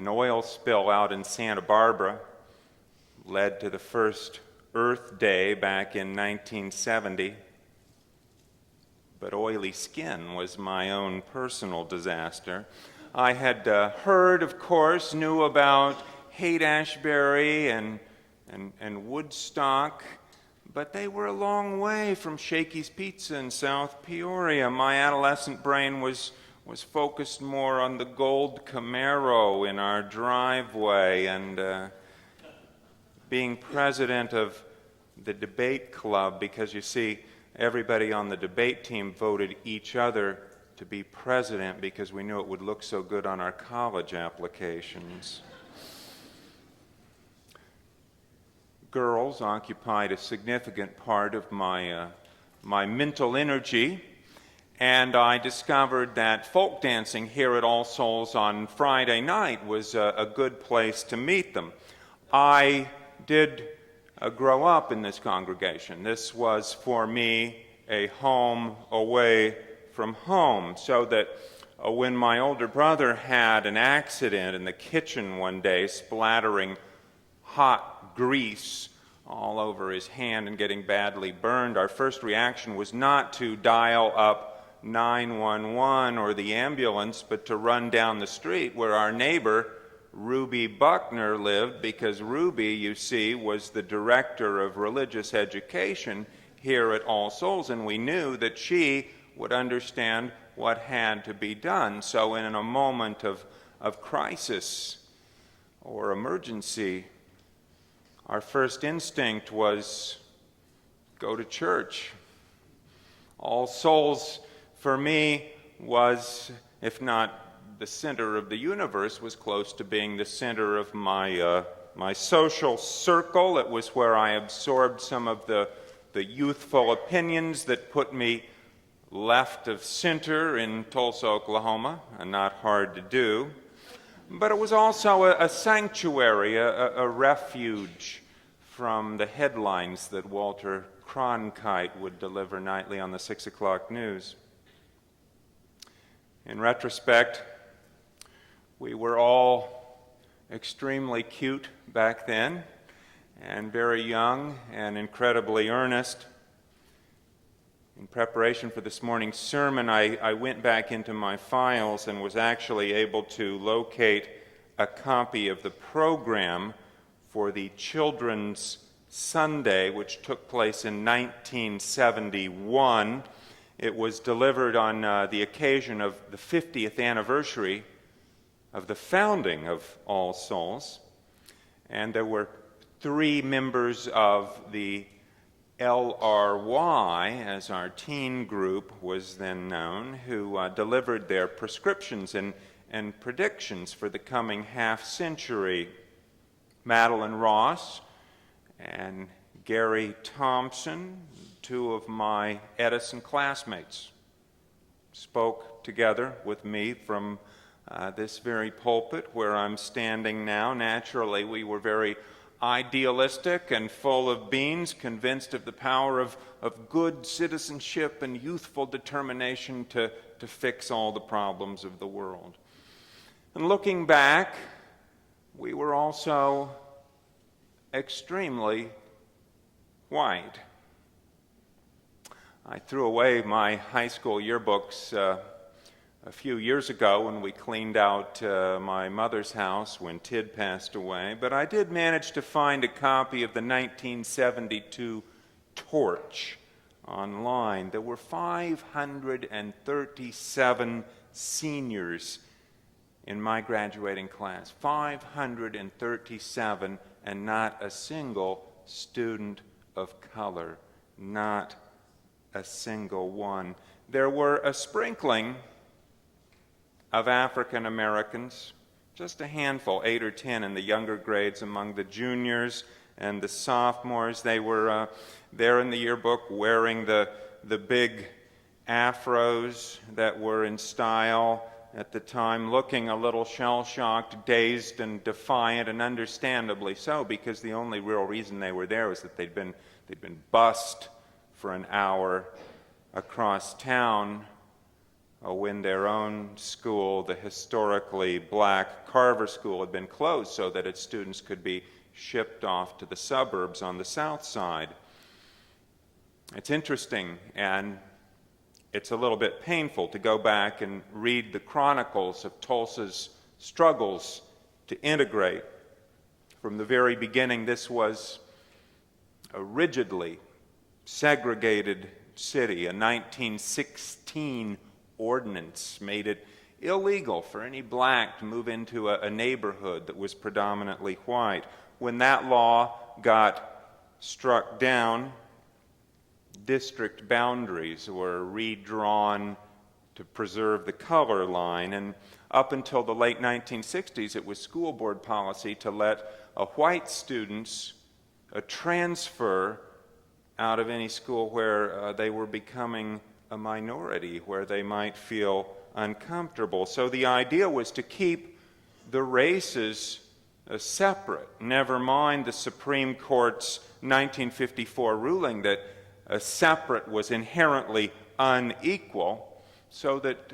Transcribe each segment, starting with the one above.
An oil spill out in Santa Barbara led to the first Earth Day back in 1970. But oily skin was my own personal disaster. I had heard, of course, knew about Haight-Ashbury and Woodstock, but they were a long way from Shakey's Pizza in South Peoria. My adolescent brain was focused more on the gold Camaro in our driveway and being president of the debate club, because you see, everybody on the debate team voted each other to be president because we knew it would look so good on our college applications. Girls occupied a significant part of my mental energy, and I discovered that folk dancing here at All Souls on Friday night was a good place to meet them. I did grow up in this congregation. This was for me a home away from home, so that when my older brother had an accident in the kitchen one day, splattering hot grease all over his hand and getting badly burned, our first reaction was not to dial up 911 or the ambulance, but to run down the street where our neighbor Ruby Buckner lived, because Ruby, you see, was the director of religious education here at All Souls, and we knew that she would understand what had to be done. So in a moment of crisis or emergency, our first instinct was go to church. All Souls, for me, was, if not the center of the universe, was close to being the center of my social circle. It was where I absorbed some of the youthful opinions that put me left of center in Tulsa, Oklahoma, and not hard to do. But it was also a sanctuary, a refuge from the headlines that Walter Cronkite would deliver nightly on the 6 o'clock news. In retrospect, we were all extremely cute back then, and very young and incredibly earnest. In preparation for this morning's sermon, I went back into my files and was actually able to locate a copy of the program for the Children's Sunday, which took place in 1971. It was delivered on the occasion of the 50th anniversary of the founding of All Souls, and there were 3 members of the LRY, as our teen group was then known, who delivered their prescriptions and predictions for the coming half century. Madeline Ross and Gary Thompson, 2 of my Edison classmates, spoke together with me from this very pulpit where I'm standing now. Naturally, we were very idealistic and full of beans, convinced of the power of good citizenship and youthful determination to fix all the problems of the world. And looking back, we were also extremely white. I threw away my high school yearbooks a few years ago when we cleaned out my mother's house when Tid passed away, but I did manage to find a copy of the 1972 Torch online. There were 537 seniors in my graduating class, 537, and not a single student of color, not a single one. There were a sprinkling of African Americans, just a handful, 8 or 10 in the younger grades among the juniors and the sophomores. They were there in the yearbook wearing the big afros that were in style at the time, looking a little shell-shocked, dazed, and defiant, and understandably so, because the only real reason they were there was that they'd been bussed for an hour across town when their own school, the historically black Carver School, had been closed so that its students could be shipped off to the suburbs on the south side. It's interesting, and it's a little bit painful to go back and read the chronicles of Tulsa's struggles to integrate. From the very beginning, this was a rigidly segregated city. A 1916 ordinance made it illegal for any black to move into a neighborhood that was predominantly white. When that law got struck down, district boundaries were redrawn to preserve the color line, and up until the late 1960s, it was school board policy to let white students transfer out of any school where they were becoming a minority, where they might feel uncomfortable. So the idea was to keep the races separate, never mind the Supreme Court's 1954 ruling that separate was inherently unequal, so that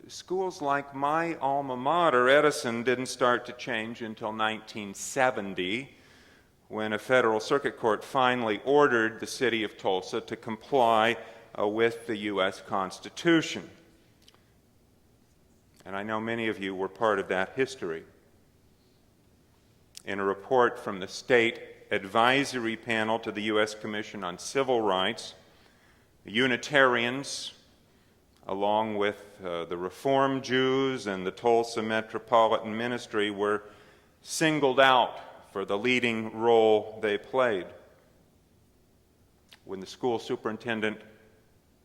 schools like my alma mater, Edison, didn't start to change until 1970, when a federal circuit court finally ordered the city of Tulsa to comply with the U.S. Constitution. And I know many of you were part of that history. In a report from the State Advisory Panel to the U.S. Commission on Civil Rights, the Unitarians, along with the Reform Jews and the Tulsa Metropolitan Ministry, were singled out for the leading role they played. When the school superintendent,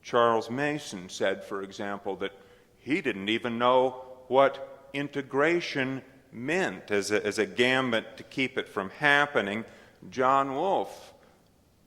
Charles Mason, said, for example, that he didn't even know what integration meant as a gambit to keep it from happening, John Wolfe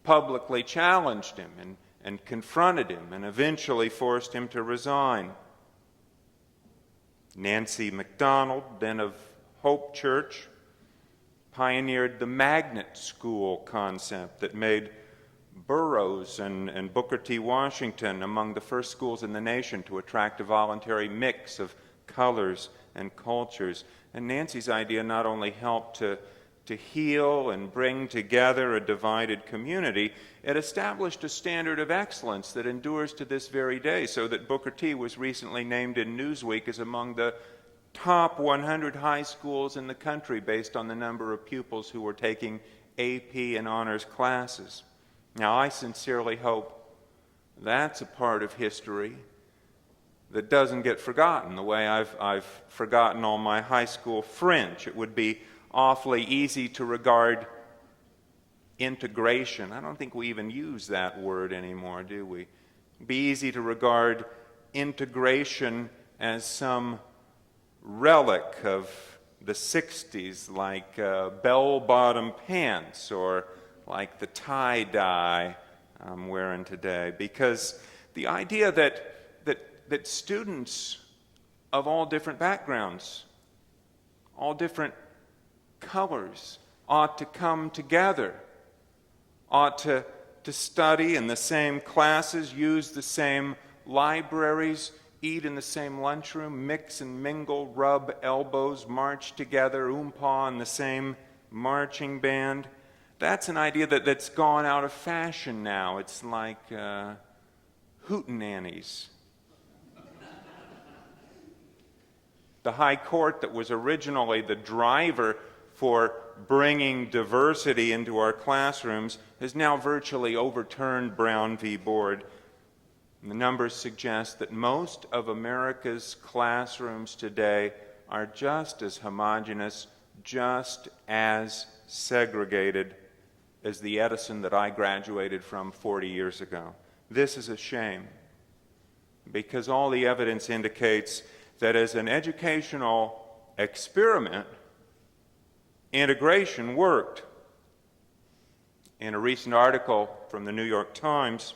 publicly challenged him and confronted him and eventually forced him to resign. Nancy MacDonald, then of Hope Church, pioneered the magnet school concept that made Burroughs and Booker T. Washington among the first schools in the nation to attract a voluntary mix of colors and cultures. And Nancy's idea not only helped to heal and bring together a divided community, it established a standard of excellence that endures to this very day, so that Booker T was recently named in Newsweek as among the top 100 high schools in the country based on the number of pupils who were taking AP and honors classes. Now, I sincerely hope that's a part of history that doesn't get forgotten the way I've forgotten all my high school French. It would be awfully easy to regard integration. I don't think we even use that word anymore, do we? It'd be easy to regard integration as some relic of the 60s, like bell-bottom pants or like the tie-dye I'm wearing today, because the idea that students of all different backgrounds, all different colors, ought to come together, ought to study in the same classes, use the same libraries, eat in the same lunchroom, mix and mingle, rub elbows, march together, oompa in the same marching band. That's an idea that's gone out of fashion now. It's like hootenannies. The High Court that was originally the driver for bringing diversity into our classrooms has now virtually overturned Brown v. Board. And the numbers suggest that most of America's classrooms today are just as homogeneous, just as segregated as the Edison that I graduated from 40 years ago. This is a shame, because all the evidence indicates that as an educational experiment, integration worked. In a recent article from the New York Times,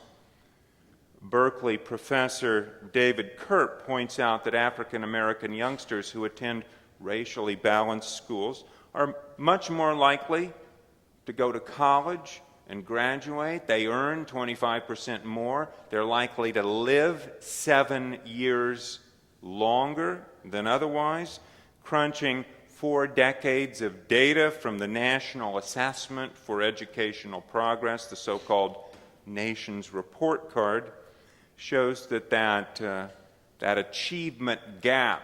Berkeley professor David Kirk points out that African American youngsters who attend racially balanced schools are much more likely to go to college and graduate. They earn 25% more. They're likely to live 7 years longer than otherwise, crunching 4 decades of data from the National Assessment for Educational Progress, the so-called Nation's Report Card, shows that achievement gap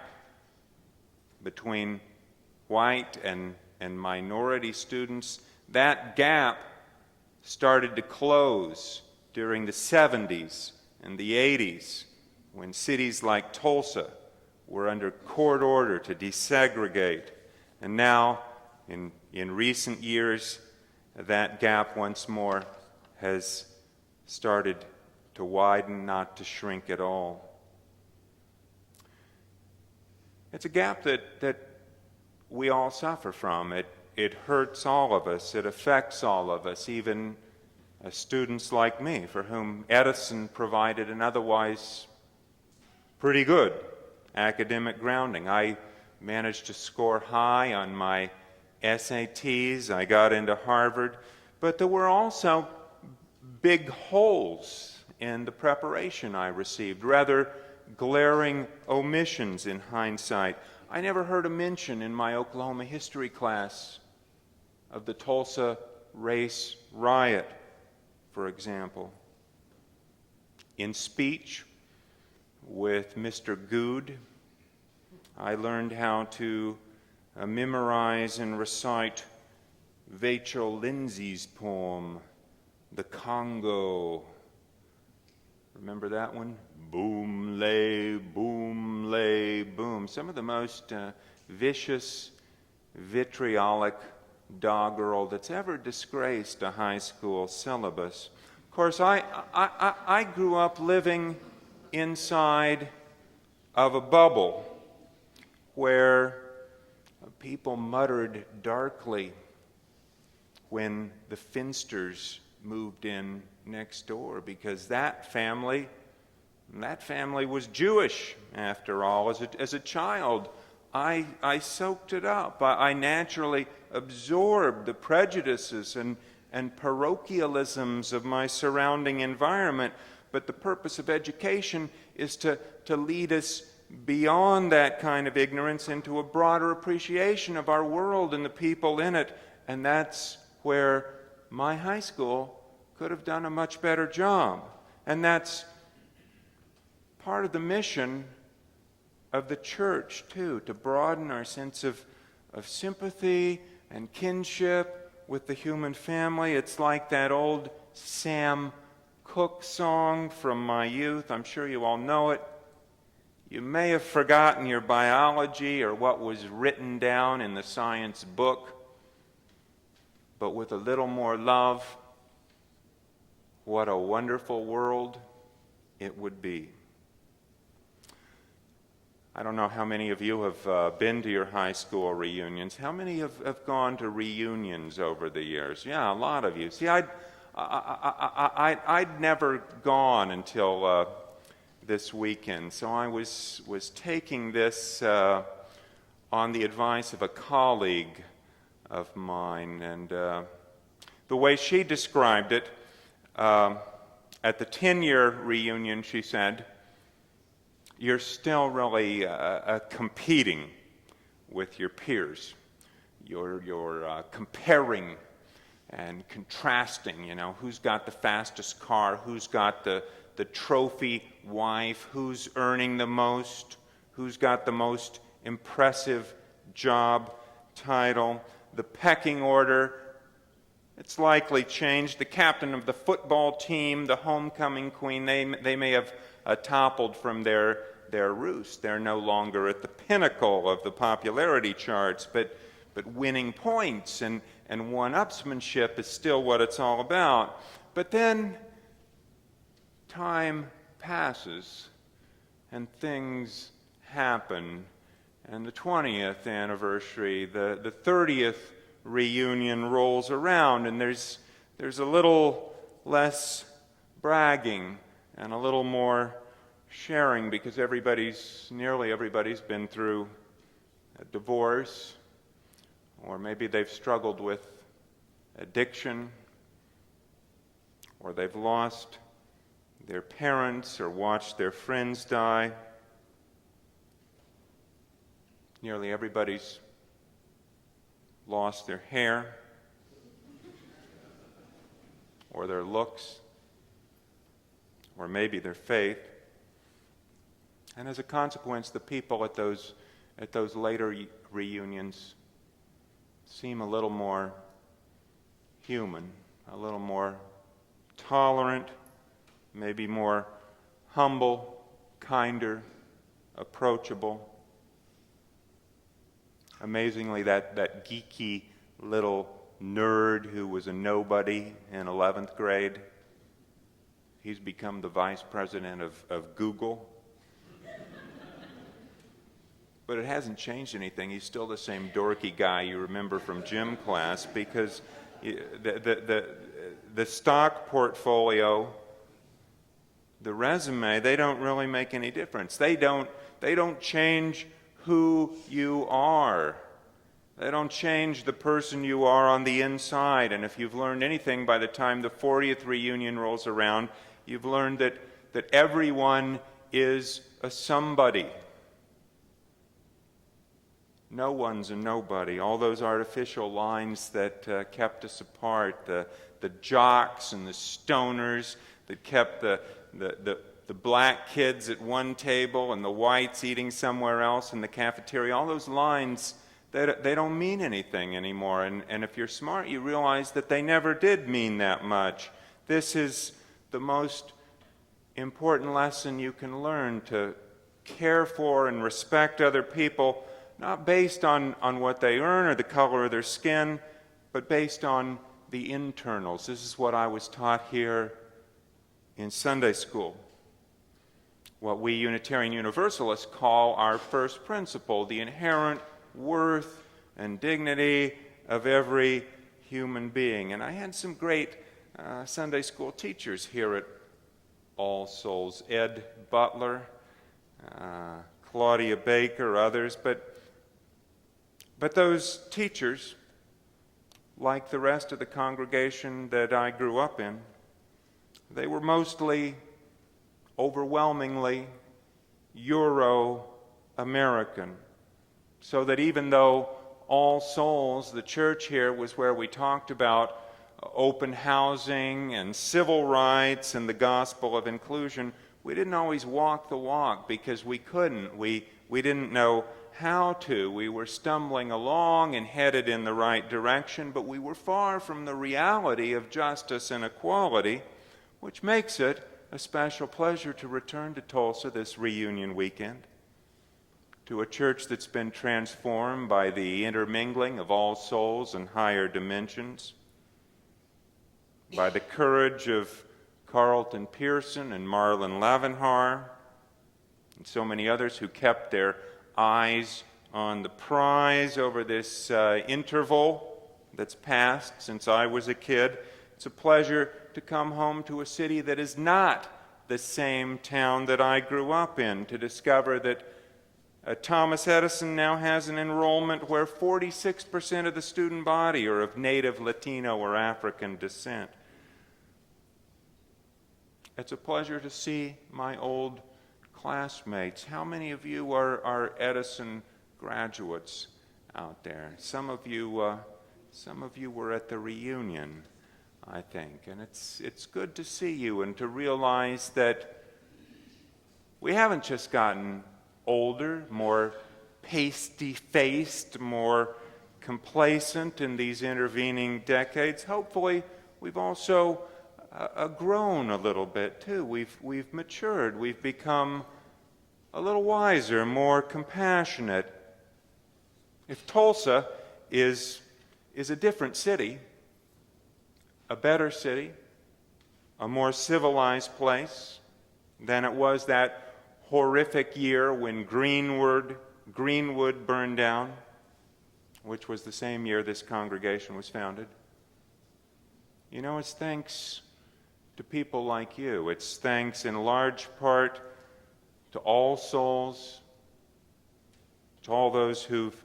between white and minority students, that gap started to close during the 70s and the 80s when cities like Tulsa were under court order to desegregate. And now, in recent years, that gap once more has started to widen, not to shrink at all. It's a gap that we all suffer from. It hurts all of us. It affects all of us, even students like me, for whom Edison provided an otherwise pretty good academic grounding. I managed to score high on my SATs. I got into Harvard. But there were also big holes in the preparation I received, rather glaring omissions in hindsight. I never heard a mention in my Oklahoma history class of the Tulsa race riot, for example. In speech with Mr. Good, I learned how to memorize and recite Vachel Lindsay's poem, The Congo. Remember that one? Boom, lay, boom, lay, boom. Some of the most vicious, vitriolic doggerel that's ever disgraced a high school syllabus. Of course, I grew up living inside of a bubble where people muttered darkly when the Finsters moved in next door, because that family was Jewish, after all. As a child, I soaked it up. I naturally absorbed the prejudices and parochialisms of my surrounding environment. But the purpose of education is to lead us beyond that kind of ignorance into a broader appreciation of our world and the people in it. And that's where my high school could have done a much better job. And that's part of the mission of the church, too, to broaden our sense of sympathy and kinship with the human family. It's like that old Sam Cooke song from my youth. I'm sure you all know it. You may have forgotten your biology or what was written down in the science book, but with a little more love, what a wonderful world it would be. I don't know how many of you have been to your high school reunions. How many have gone to reunions over the years? Yeah, a lot of you. See, I'd never gone until this weekend, so I was taking this on the advice of a colleague of mine, and the way she described it, at the 10-year reunion, she said, you're still really competing with your peers. You're comparing and contrasting, who's got the fastest car, who's got the trophy wife, who's earning the most, who's got the most impressive job title. The pecking order, it's likely changed. The captain of the football team, the homecoming queen, they may have toppled from their roost. They're no longer at the pinnacle of the popularity charts, but winning points and one-upsmanship is still what it's all about. But then time passes and things happen, and the 20th anniversary, the 30th reunion rolls around, and there's a little less bragging and a little more sharing, because nearly everybody's been through a divorce, or maybe they've struggled with addiction, or they've lost their parents or watched their friends die. Nearly everybody's lost their hair or their looks or maybe their faith. And as a consequence, the people at those later reunions seem a little more human, a little more tolerant, maybe more humble, kinder, approachable. Amazingly, that geeky little nerd who was a nobody in 11th grade, he's become the vice president of Google. But it hasn't changed anything. He's still the same dorky guy you remember from gym class, because the stock portfolio, the resume, they don't really make any difference. They don't change who you are. They don't change the person you are on the inside. And if you've learned anything by the time the 40th reunion rolls around, you've learned that everyone is a somebody. No one's a nobody. All those artificial lines that kept us apart, the jocks and the stoners that kept the black kids at one table and the whites eating somewhere else in the cafeteria, all those lines, they don't mean anything anymore. And if you're smart, you realize that they never did mean that much. This is the most important lesson you can learn: to care for and respect other people, not based on what they earn or the color of their skin, but based on the internals. This is what I was taught here in Sunday school. What we Unitarian Universalists call our first principle, the inherent worth and dignity of every human being. And I had some great Sunday school teachers here at All Souls. Ed Butler, Claudia Baker, others, but those teachers, like the rest of the congregation that I grew up in, they were mostly, overwhelmingly, Euro-American. So that even though All Souls, the church here, was where we talked about open housing and civil rights and the gospel of inclusion, we didn't always walk the walk because we couldn't. We didn't know how to. We were stumbling along and headed in the right direction, but we were far from the reality of justice and equality, which makes it a special pleasure to return to Tulsa this reunion weekend, to a church that's been transformed by the intermingling of all souls and higher dimensions, by the courage of Carlton Pearson and Marlon Lavenhar, and so many others who kept their eyes on the prize over this interval that's passed since I was a kid. It's a pleasure to come home to a city that is not the same town that I grew up in, to discover that Thomas Edison now has an enrollment where 46% of the student body are of native Latino or African descent. It's a pleasure to see my old classmates. How many of you are Edison graduates out there? Some of you were at the reunion, I think, and it's good to see you and to realize that we haven't just gotten older, more pasty-faced, more complacent in these intervening decades. Hopefully, we've also grown a little bit too. We've matured. We've become a little wiser, more compassionate. If Tulsa is a different city, a better city, a more civilized place than it was that horrific year when Greenwood burned down, which was the same year this congregation was founded. You know, it's thanks to people like you. It's thanks in large part to All Souls, to all those who've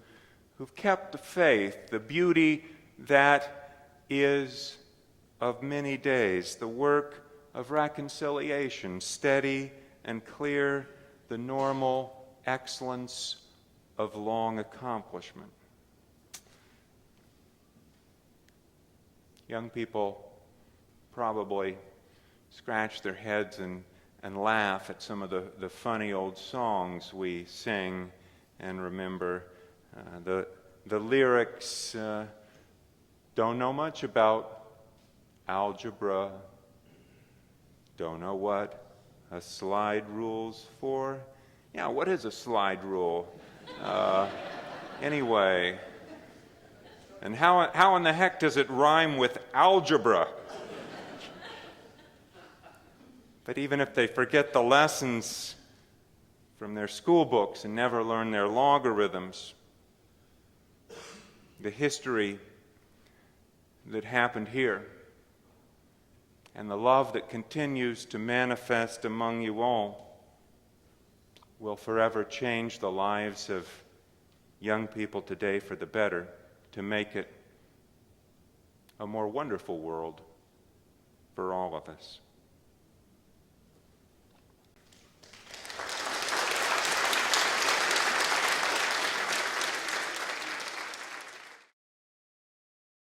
kept the faith, the beauty that is of many days, the work of reconciliation, steady and clear, the normal excellence of long accomplishment. Young people probably scratch their heads and laugh at some of the funny old songs we sing and remember. The lyrics don't know much about algebra, don't know what a slide rule's for. Yeah, what is a slide rule? Anyway, and how in the heck does it rhyme with algebra? But even if they forget the lessons from their school books and never learn their logarithms, the history that happened here and the love that continues to manifest among you all will forever change the lives of young people today for the better, to make it a more wonderful world for all of us.